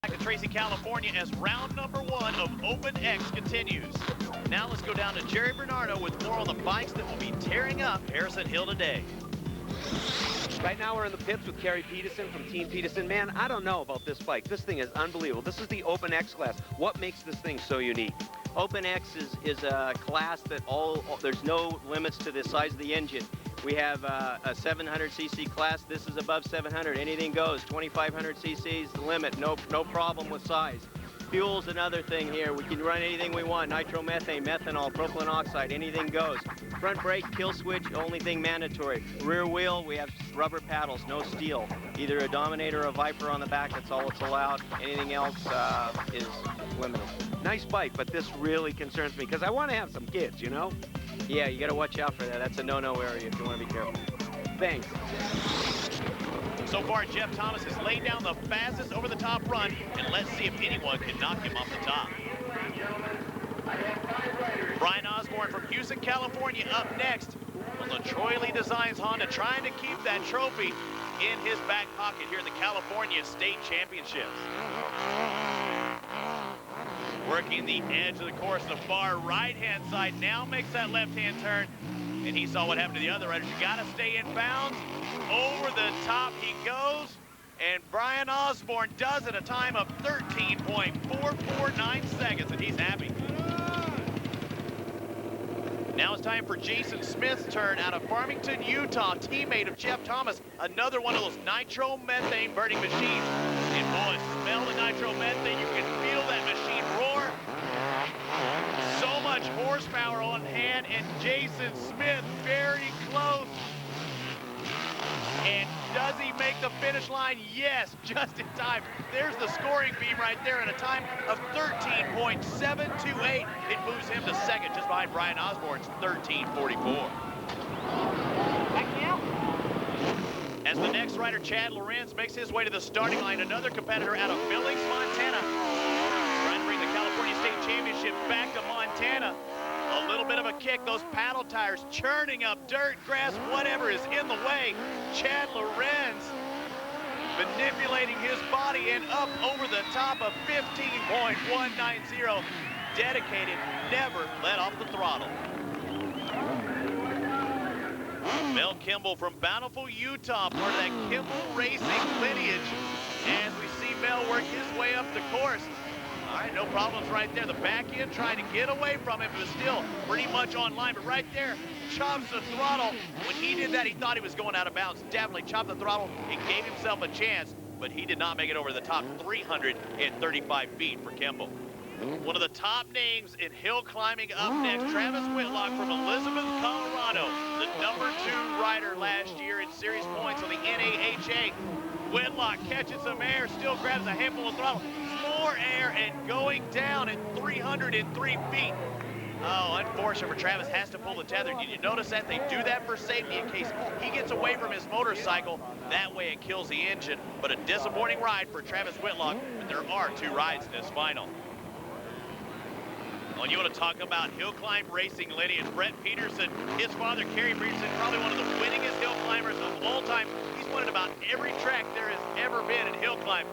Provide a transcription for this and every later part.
Back to Tracy, California as round number 1 of Open X continues. Now let's go down to Jerry Bernardo with more on the bikes that will be tearing up Harrison Hill today. Right now we're in the pits with Kerry Peterson from Team Peterson. Man, I don't know about this bike. This thing is unbelievable. This is the Open X class. What makes this thing so unique? Open X is a class that there's no limits to the size of the engine. We have a 700cc class. This is above 700. Anything goes. 2500 cc is the limit. No problem with size. Fuel's another thing here. We can run anything we want. Nitromethane, methanol, propylene oxide, anything goes. Front brake, kill switch, only thing mandatory. Rear wheel, we have rubber paddles, no steel. Either a Dominator or a Viper on the back, that's all that's allowed. Anything else is limited. Nice bike, but this really concerns me because I want to have some kids, you know? Yeah, you got to watch out for that. That's a no-no area if you want to be careful. Thanks. So far, Jeff Thomas has laid down the fastest over-the-top run, and let's see if anyone can knock him off the top. Brian Osborne from Houston, California up next on the Troy Lee Designs Honda, trying to keep that trophy in his back pocket here at the California State Championships. Working the edge of the course, the far right-hand side, now makes that left-hand turn. And he saw what happened to the other riders. You gotta stay in bounds. Over the top he goes. And Brian Osborne does it, a time of 13.449 seconds, and he's happy. Now it's time for Jason Smith's turn out of Farmington, Utah, teammate of Jeff Thomas. Another one of those nitromethane burning machines. And boy, smell the nitromethane. You can feel that machine roar. So much horsepower on hand, and Jason Smith very close. And does he make the finish line? Yes, just in time. There's the scoring beam right there at a time of 13.728. It moves him to second, just behind Brian Osborne's 13.44. As the next rider, Chad Lorenz, makes his way to the starting line, another competitor out of Billings, Montana, trying to bring the California State Championship back to Montana. A little bit of a kick, those paddle tires churning up dirt, grass, whatever is in the way. Chad Lorenz manipulating his body and up over the top of 15.190. Dedicated, never let off the throttle. Mel Kimball from Bountiful, Utah, part of that Kimball Racing lineage. As we see Mel work his way up the course. All right, no problems right there. The back end trying to get away from him, but still pretty much on line. But right there, chops the throttle. When he did that, he thought he was going out of bounds. Definitely chopped the throttle and gave himself a chance, but he did not make it over the top 335 feet for Kimball. One of the top names in hill climbing up next, Travis Whitlock from Elizabeth, Colorado, the #2 rider last year in series points on the NAHA. Whitlock catches some air, still grabs a handful of throttle, more air, and going down at 303 feet. Oh, unfortunate for Travis, has to pull the tether. Did you notice that? They do that for safety in case he gets away from his motorcycle. That way it kills the engine. But a disappointing ride for Travis Whitlock, but there are 2 rides in this final. Well, you want to talk about hill climb racing lineage. Brett Peterson, his father, Kerry Peterson, probably one of the winningest hill climbers of all time. He's won at about every track there has ever been in hill climb.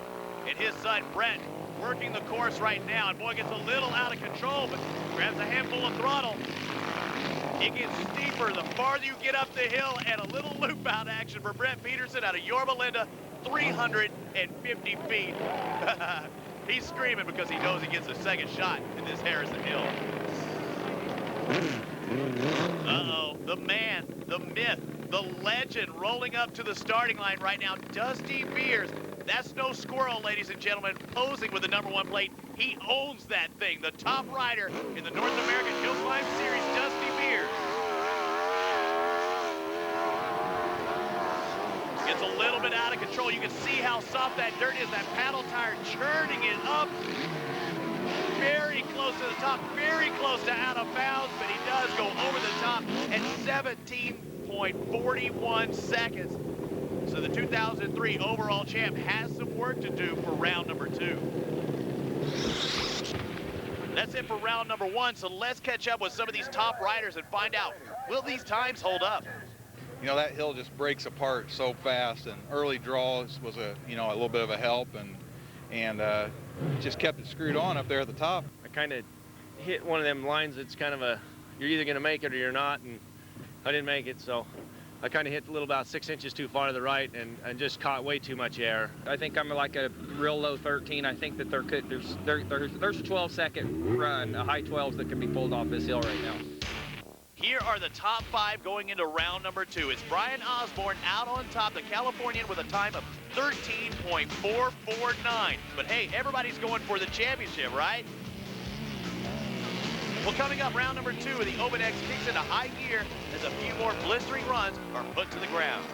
And his son, Brett, working the course right now. And boy, gets a little out of control, but grabs a handful of throttle. It gets steeper the farther you get up the hill, and a little loop out action for Brett Peterson out of Yorba Linda, 350 feet. He's screaming because he knows he gets a second shot in this Harrison Hill. Uh-oh, the man, the myth, the legend rolling up to the starting line right now, Dusty Beers. That's no squirrel, ladies and gentlemen, posing with the #1 plate. He owns that thing, the top rider in the North American Hill Climb Series, Dusty Beers. Gets a little bit out of control. You can see how soft that dirt is. That paddle tire churning it up. Very close to the top, very close to out of bounds, but he does go over the top at 17.41 seconds. So the 2003 overall champ has some work to do for round #2. That's it for round #1, so let's catch up with some of these top riders and find out, will these times hold up? You know, that hill just breaks apart so fast, and early draws was a little bit of a help, and and just kept it screwed on up there at the top. I kind of hit one of them lines that's kind of a, you're either going to make it or you're not, and I didn't make it, so I kind of hit a little about 6 inches too far to the right and just caught way too much air. I think I'm like a real low 13. I think that there's a 12-second run, a high 12s that can be pulled off this hill right now. Here are the top 5 going into round number 2. It's Brian Osborne out on top, the Californian with a time of 13.449. But hey, everybody's going for the championship, right? Well, coming up, round number 2, the Open X kicks into high gear as a few more blistering runs are put to the ground.